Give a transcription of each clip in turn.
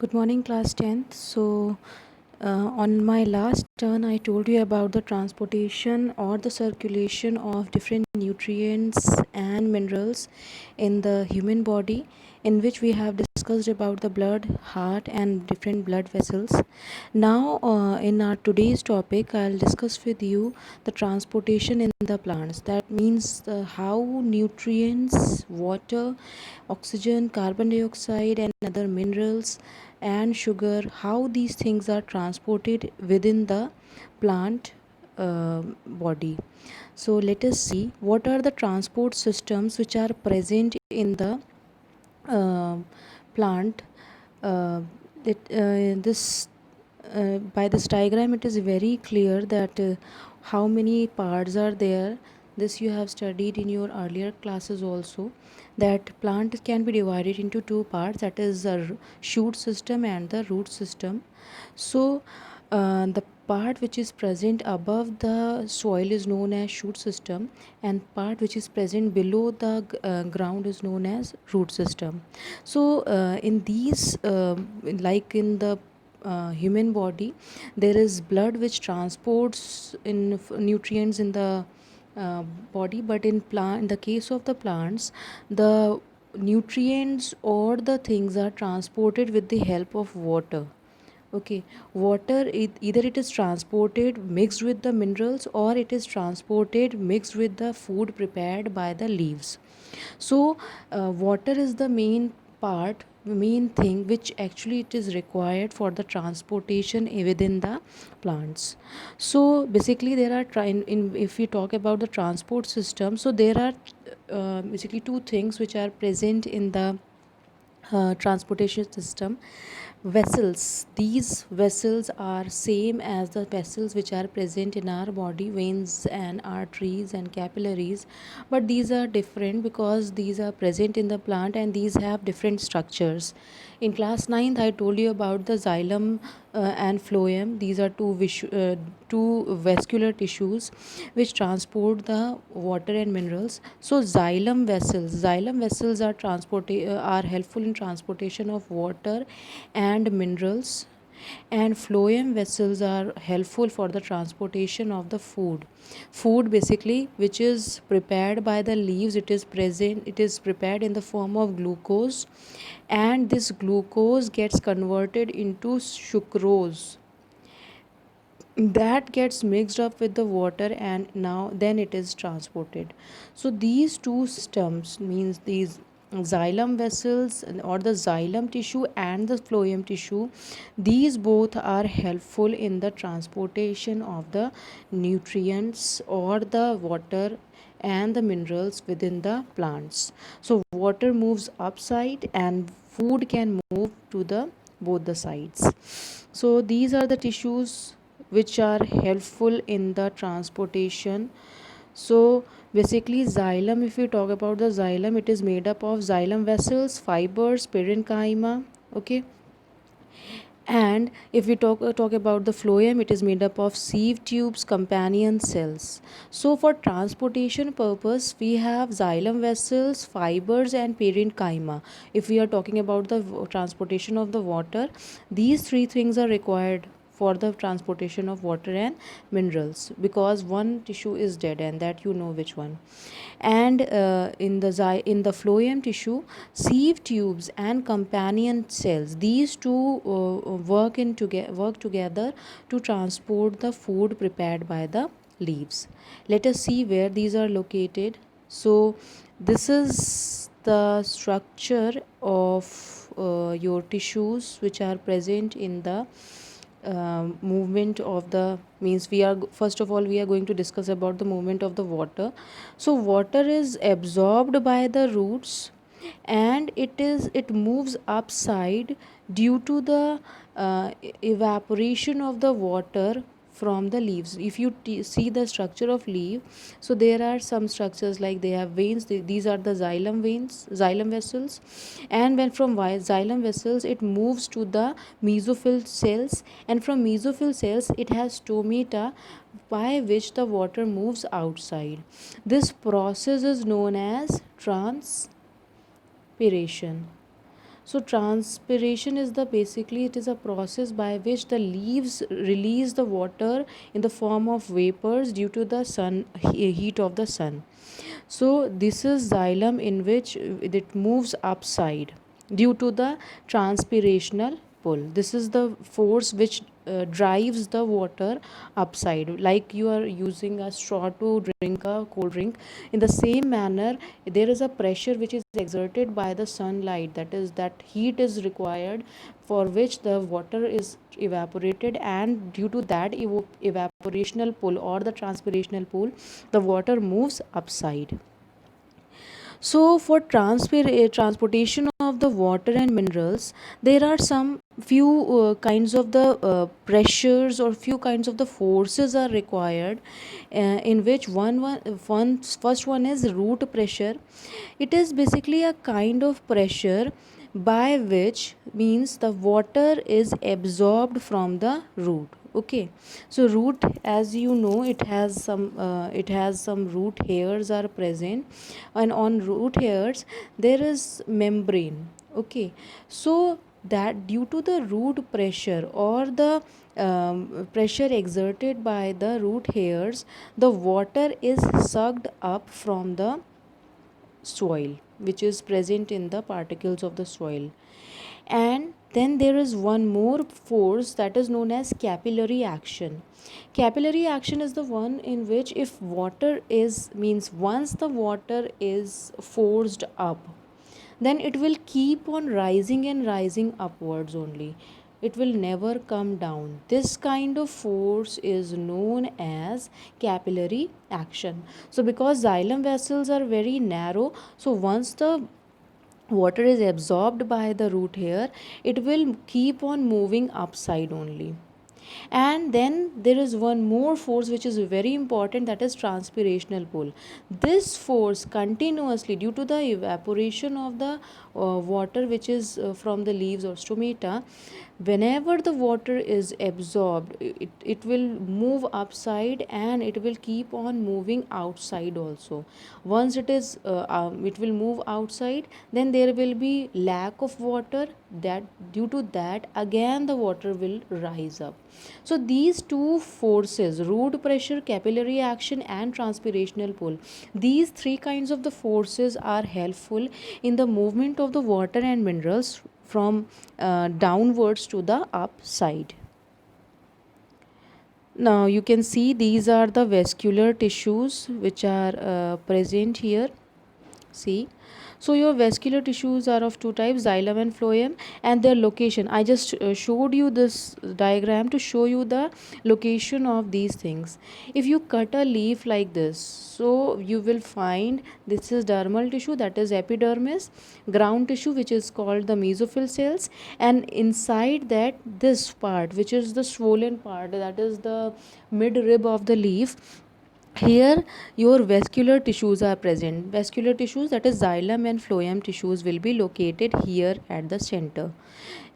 Good morning, class 10th. On my last turn, I told you about the transportation or the circulation of different nutrients and minerals in the human body, in which we have discussed about the blood, heart, and different blood vessels. Now, in our today's topic, I'll discuss with you the transportation in the plants. That means how nutrients, water, oxygen, carbon dioxide, and other minerals and sugar, how these things are transported within the plant body. So let us see what are the transport systems which are present in the uh, plant. uh, this By this diagram it is very clear that how many parts are there. This you have studied in your earlier classes also, that plant can be divided into two parts, that is the shoot system and the root system. So the part which is present above the soil is known as shoot system, and part which is present below the ground is known as root system. So in these like in the human body, there is blood which transports nutrients in the uh, body, but in the case of the plants, the nutrients or the things are transported with the help of water. Okay, water, either it is transported mixed with the minerals, or it is transported mixed with the food prepared by the leaves. So water is the main thing which actually it is required for the transportation within the plants. So basically there are if we talk about the transport system, so there are basically two things which are present in the transportation system. Vessels, these vessels are same as the vessels which are present in our body, veins and arteries and capillaries, but these are different because these are present in the plant and these have different structures. In class 9th I told you about the xylem and phloem. These are two vascular tissues which transport the water and minerals. So xylem vessels are helpful in transportation of water and minerals, and phloem vessels are helpful for the transportation of the food basically, which is prepared by the leaves. It is prepared in the form of glucose, and this glucose gets converted into sucrose, that gets mixed up with the water, and now then it is transported. So these two systems, means these xylem vessels or the xylem tissue and the phloem tissue, these both are helpful in the transportation of the nutrients or the water and the minerals within the plants. So water moves upside and food can move to the both the sides. So these are the tissues which are helpful in the transportation. So basically xylem, if we talk about the xylem, it is made up of xylem vessels, fibers, parenchyma. Okay, and if we talk about the phloem, it is made up of sieve tubes, companion cells. So for transportation purpose, we have xylem vessels, fibers, and parenchyma. If we are talking about the transportation of the water, these three things are required for the transportation of water and minerals, because one tissue is dead, and that you know which one. And in the phloem tissue, sieve tubes and companion cells, these two work together to transport the food prepared by the leaves. Let us see where these are located. So this is the structure of your tissues which are present in the movement of the, means we are, first of all we are going to discuss about the movement of the water. So water is absorbed by the roots, and it moves upside due to the evaporation of the water from the leaves. If you see the structure of leaf, so there are some structures like they have veins. These are the xylem vessels, and when from xylem vessels it moves to the mesophyll cells, and from mesophyll cells it has stomata by which the water moves outside. This process is known as transpiration. So transpiration is the basically it is a process by which the leaves release the water in the form of vapors due to the heat of the sun. So this is xylem in which it moves upside due to the transpirational pull. This is the force which drives the water upside, like you are using a straw to drink a cold drink. In the same manner, there is a pressure which is exerted by the sunlight, that is that heat is required, for which the water is evaporated, and due to that evaporational pull or the transpirational pull, the water moves upside. So for transportation of the water and minerals, there are some few kinds of the pressures or few kinds of the forces are required, in which first one is root pressure. It is basically a kind of pressure by which means the water is absorbed from the root. Okay, so root, as you know, it has some root hairs are present, and on root hairs there is membrane. Okay, so that due to the root pressure or the pressure exerted by the root hairs, the water is sucked up from the soil which is present in the particles of the soil. And then there is one more force that is known as capillary action. Capillary action is the one in which if water is means once the water is forced up, then it will keep on rising and rising upwards only. It will never come down. This kind of force is known as capillary action. So because xylem vessels are very narrow, so once the water is absorbed by the root hair, it will keep on moving upside only. And then there is one more force which is very important, that is transpirational pull. This force continuously, due to the evaporation of the water which is from the leaves or stomata, whenever the water is absorbed, it will move upside and it will keep on moving outside also. Once it will move outside, then there will be lack of water, that due to that again the water will rise up. So these two forces, root pressure, capillary action and transpirational pull, these three kinds of the forces are helpful in the movement of the water and minerals from downwards to the upside. Now you can see these are the vascular tissues which are present here. See, so your vascular tissues are of two types, xylem and phloem, and their location. I just showed you this diagram to show you the location of these things. If you cut a leaf like this, so you will find this is dermal tissue, that is epidermis, ground tissue which is called the mesophyll cells, and inside that this part which is the swollen part, that is the mid rib of the leaf. Here your vascular tissues are present. Vascular tissues, that is xylem and phloem tissues, will be located here at the center.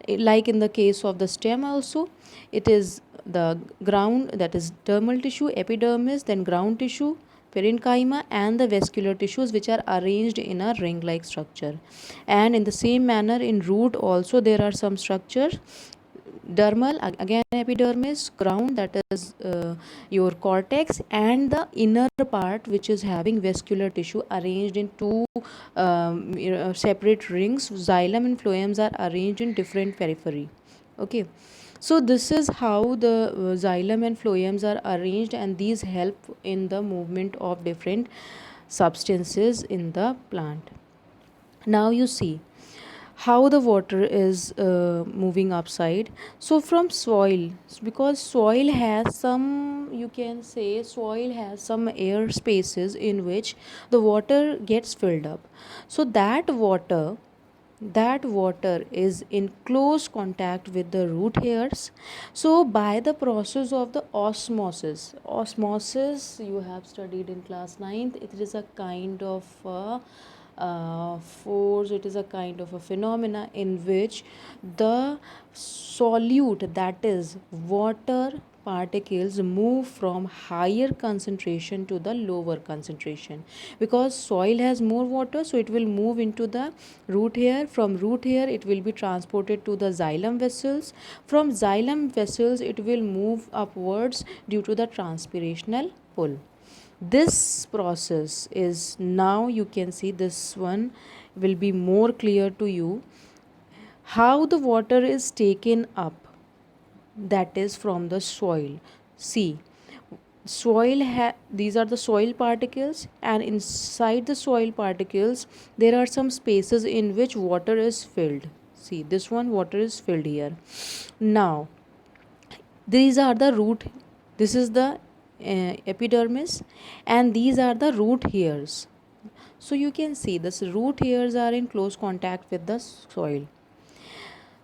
Like in the case of the stem also, it is the ground, that is dermal tissue, epidermis, then ground tissue, parenchyma, and the vascular tissues which are arranged in a ring like structure. And in the same manner in root also there are some structures. Dermal, again epidermis, ground, that is your cortex, and the inner part which is having vascular tissue arranged in two separate rings. Xylem and phloems are arranged in different periphery. Okay, so this is how the xylem and phloems are arranged, and these help in the movement of different substances in the plant. Now you see how the water is moving upside. So from soil, because soil has some, you can say soil has some air spaces in which the water gets filled up. So that water is in close contact with the root hairs. So by the process of the osmosis you have studied in class 9th, it is a kind of force, it is a kind of a phenomena in which the solute, that is water, particles move from higher concentration to the lower concentration, because soil has more water, so it will move into the root hair. From root hair it will be transported to the xylem vessels. From xylem vessels it will move upwards due to the transpirational pull. This process is, now you can see this one will be more clear to you, how the water is taken up, that is from the soil. See, these are the soil particles, and inside the soil particles there are some spaces in which water is filled. See, this one, water is filled here. Now these are the root, this is the epidermis, and these are the root hairs. So you can see this root hairs are in close contact with the soil.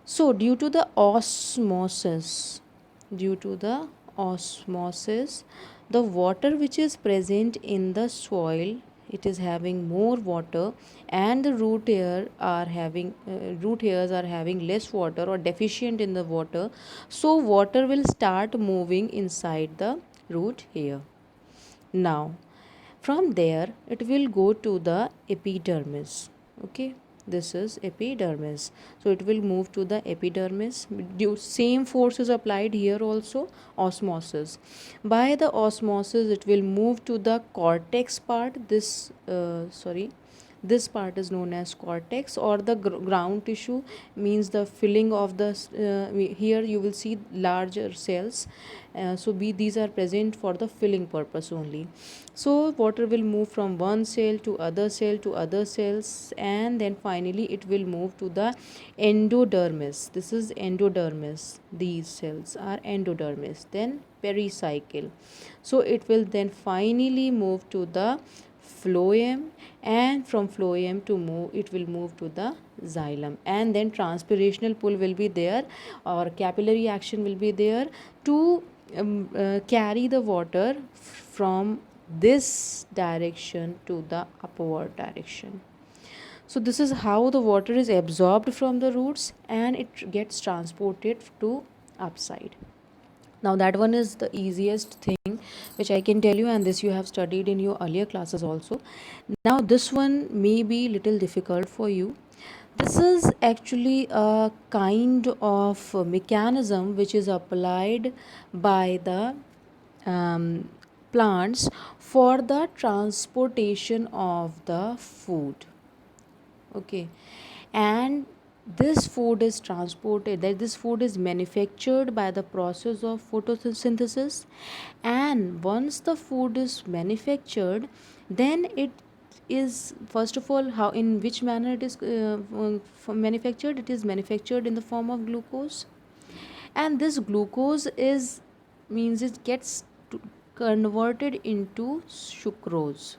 So due to the osmosis, the water which is present in the soil, it is having more water, and the root hairs are having less water or deficient in the water. So water will start moving inside the root hair. Now from there it will go to the epidermis. Okay, this is epidermis, so it will move to the epidermis. Same force is applied here also, osmosis. By the osmosis it will move to the cortex part. This part is known as cortex, or the ground tissue, means the filling of the here you will see larger cells. These are present for the filling purpose only. So water will move from one cell to other cells, and then finally it will move to the endodermis. This is endodermis, these cells are endodermis. Then pericycle, so it will then finally move to the phloem, and from phloem it will move to the xylem, and then transpirational pull will be there, or capillary action will be there to carry the water from this direction to the upward direction. So this is how the water is absorbed from the roots and it gets transported to upside. Now that one is the easiest thing which I can tell you, and this you have studied in your earlier classes also. Now this one may be little difficult for you. This is actually a kind of mechanism which is applied by the plants for the transportation of the food. Okay, and this food is transported, that this food is manufactured by the process of photosynthesis, and once the food is manufactured, then it is, first of all, how, in which manner it is manufactured. It is manufactured in the form of glucose, and this glucose is, means it gets converted into sucrose.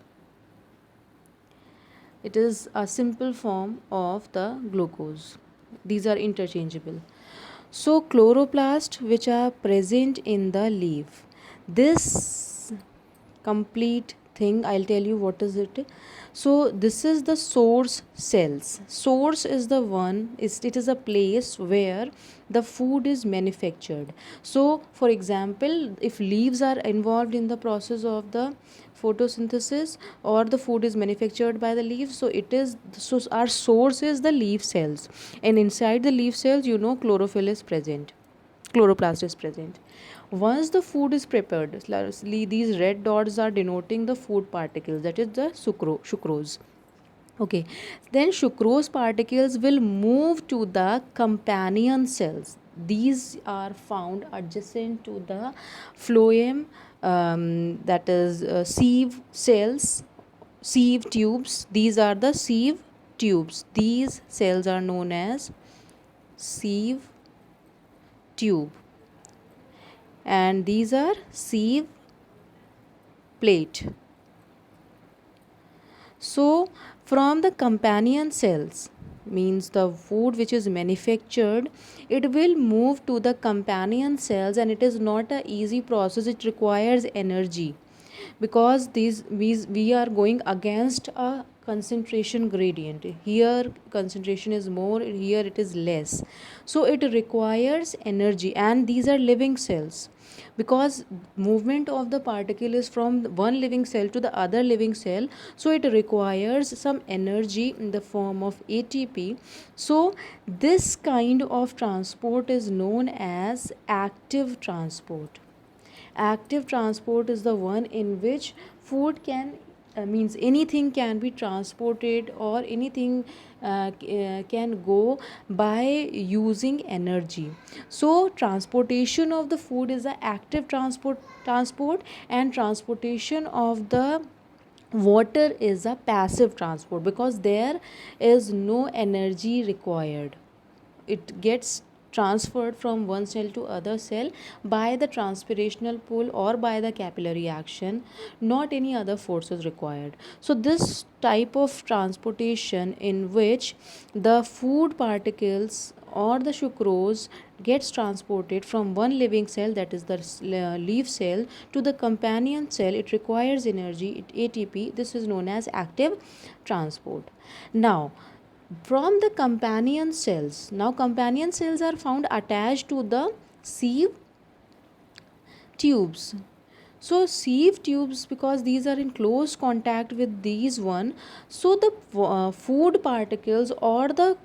It is a simple form of the glucose. These are interchangeable. So chloroplast which are present in the leaf, this complete thing I'll tell you what is it. So this is the source cells. Source is the one, it is a place where the food is manufactured. So for example, if leaves are involved in the process of the photosynthesis, or the food is manufactured by the leaves, so it is, so our source is the leaf cells, and inside the leaf cells, you know, chlorophyll is present, chloroplast is present. Once the food is prepared, these red dots are denoting the food particles, that is the sucrose. Okay, then sucrose particles will move to the companion cells. These are found adjacent to the phloem, that is sieve cells, sieve tubes. These are the sieve tubes. These cells are known as sieve tube, and these are sieve plate. So from the companion cells, means the food which is manufactured, it will move to the companion cells, and it is not a easy process. It requires energy, because we are going against a concentration gradient. Here concentration is more, here it is less. So it requires energy, and these are living cells, because movement of the particle is from one living cell to the other living cell, so it requires some energy in the form of ATP. So this kind of transport is known as active transport. Active transport is the one in which food can means anything can be transported, or anything can go by using energy. So transportation of the food is the active transport, and transportation of the water is a passive transport, because there is no energy required. It gets transferred from one cell to other cell by the transpirational pull or by the capillary action. Not any other force is required. So this type of transportation, in which the food particles or the sucrose gets transported from one living cell, that is the leaf cell, to the companion cell, it requires energy, ATP. This is known as active transport. Now from the companion cells, now companion cells are found attached to the sieve tubes. So sieve tubes, because these are in close contact with these one, so the food particles or the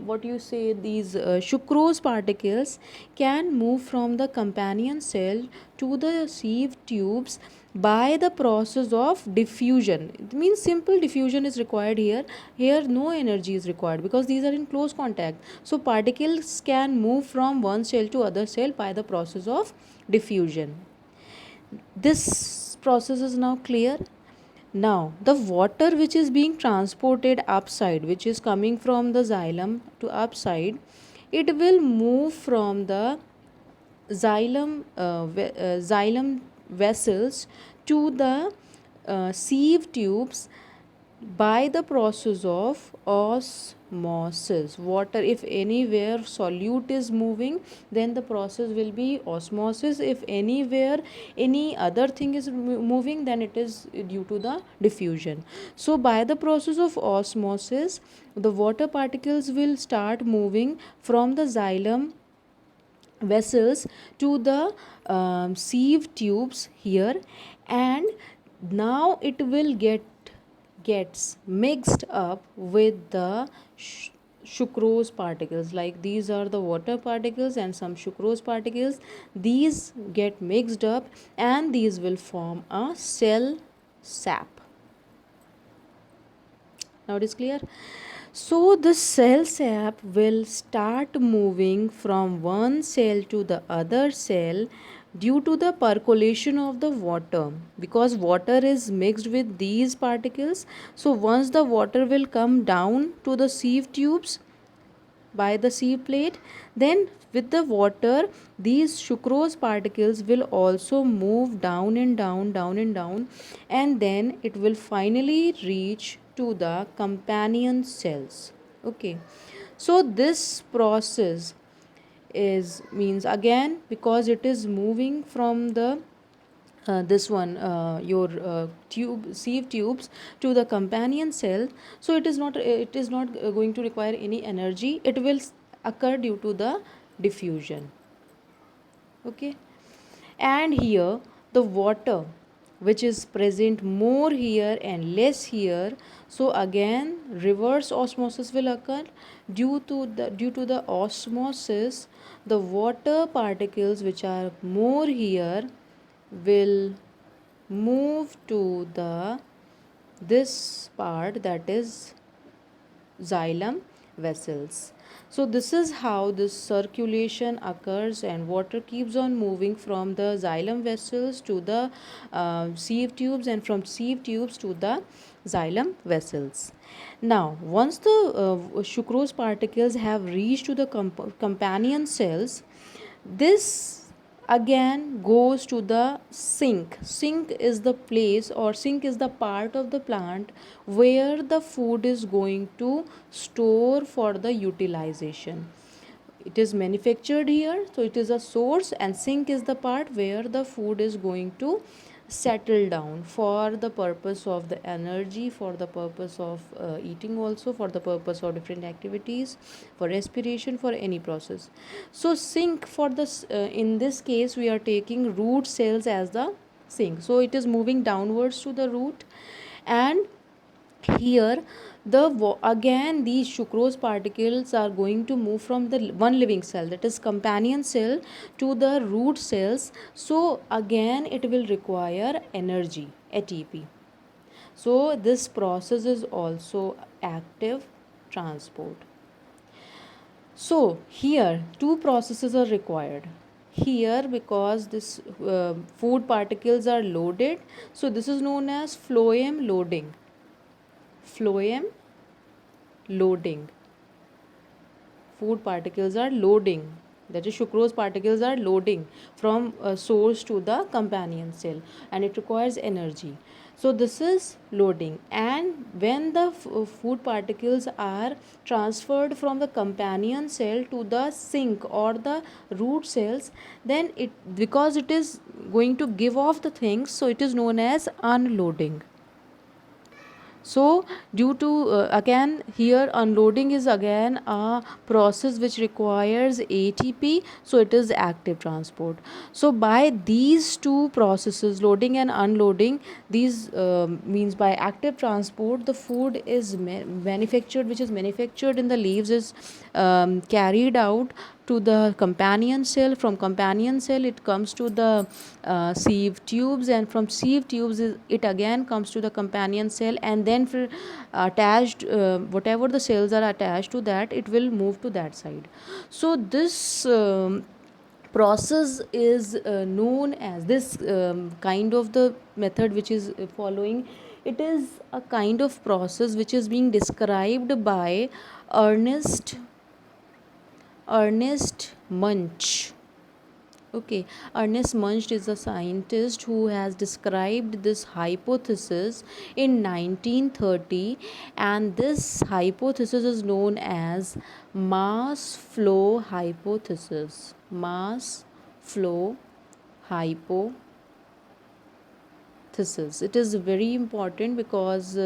what you say, these sucrose particles can move from the companion cell to the sieve tubes by the process of diffusion. It means simple diffusion is required here. Here no energy is required, because these are in close contact. So particles can move from one cell to other cell by the process of diffusion. This process is now clear. Now the water which is being transported upside, which is coming from the xylem to upside, it will move from the xylem vessels to the sieve tubes by the process of osmosis. Water, if anywhere solute is moving, then the process will be osmosis. If anywhere any other thing is moving, then it is due to the diffusion. So by the process of osmosis, the water particles will start moving from the xylem vessels to the sieve tubes here, and now it will gets mixed up with the sucrose particles. Like these are the water particles and some sucrose particles, these get mixed up and these will form a cell sap. Now it is clear. So the cell sap will start moving from one cell to the other cell due to the percolation of the water, because water is mixed with these particles. So once the water will come down to the sieve tubes by the sieve plate, then with the water these sucrose particles will also move down and down, and then it will finally reach to the companion cells. Okay, so this process is means again, because it is moving from the this one your sieve tubes to the companion cell, so it is not going to require any energy. It will occur due to the diffusion. Okay, and here the water which is present more here and less here, so again reverse osmosis will occur. Due to the osmosis, the water particles which are more here will move to the this part, that is xylem vessels. So this is how this circulation occurs, and water keeps on moving from the xylem vessels to the sieve tubes, and from sieve tubes to the xylem vessels. Now once the sucrose particles have reached to the companion cells, this again goes to the sink. Sink is the place, or sink is the part of the plant where the food is going to store for the utilization. It is manufactured here, so it is a source, and sink is the part where the food is going to settle down for the purpose of the energy, for the purpose of eating, also for the purpose of different activities, for respiration, for any process. So sink for this, in this case we are taking root cells as the sink, so it is moving downwards to the root. And here again these sucrose particles are going to move from the one living cell, that is companion cell, to the root cells. So again it will require energy, ATP. So this process is also active transport. So here two processes are required here, because this food particles are loaded, so this is known as phloem loading. Phloem loading. Food particles are loading, that is sucrose particles are loading from source to the companion cell, and it requires energy. So this is loading. And when the food particles are transferred from the companion cell to the sink or the root cells, then it, because it is going to give off the things, so it is known as unloading. So due to again here unloading is again a process which requires ATP, so it is active transport. So by these two processes, loading and unloading, these means by active transport the food is manufactured, which is manufactured in the leaves, is carried out to the companion cell. From companion cell it comes to the sieve tubes, and from sieve tubes it again comes to the companion cell, and then for attached whatever the cells are attached to that, it will move to that side. So this process is known as this kind of the method which is following, it is a kind of process which is being described by Ernest Munch. Okay, Ernest Munch is a scientist who has described this hypothesis in 1930, and this hypothesis is known as mass flow hypothesis. Mass flow hypothesis. It is very important because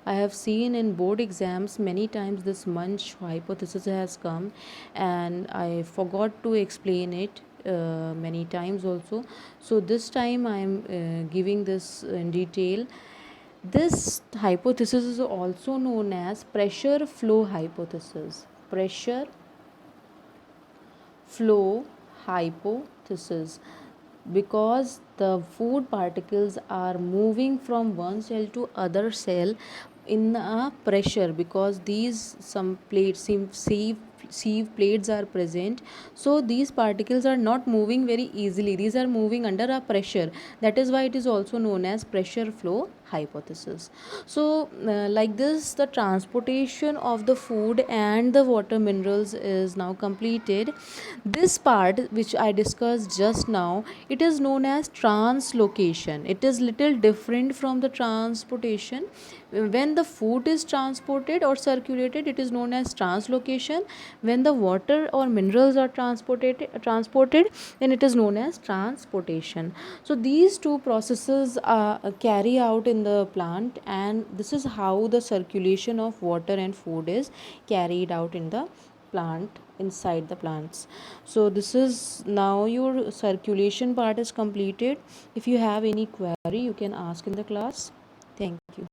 I have seen in board exams many times this Munch hypothesis has come, and I forgot to explain it many times also. So this time I am giving this in detail. This hypothesis is also known as pressure flow hypothesis. Pressure flow hypothesis, because the food particles are moving from one cell to other cell in a pressure, because these some plates, sieve plates are present, so these particles are not moving very easily, these are moving under a pressure. That is why it is also known as pressure flow hypothesis. So like this the transportation of the food and the water minerals is now completed. This part which I discussed just now, it is known as translocation. It is little different from the transportation. When the food is transported or circulated, it is known as translocation. When the water or minerals are transported, then it is known as transportation. So these two processes carry out in the plant, and this is how the circulation of water and food is carried out in the plant, inside the plants. So this is now your circulation part is completed. If you have any query, you can ask in the class.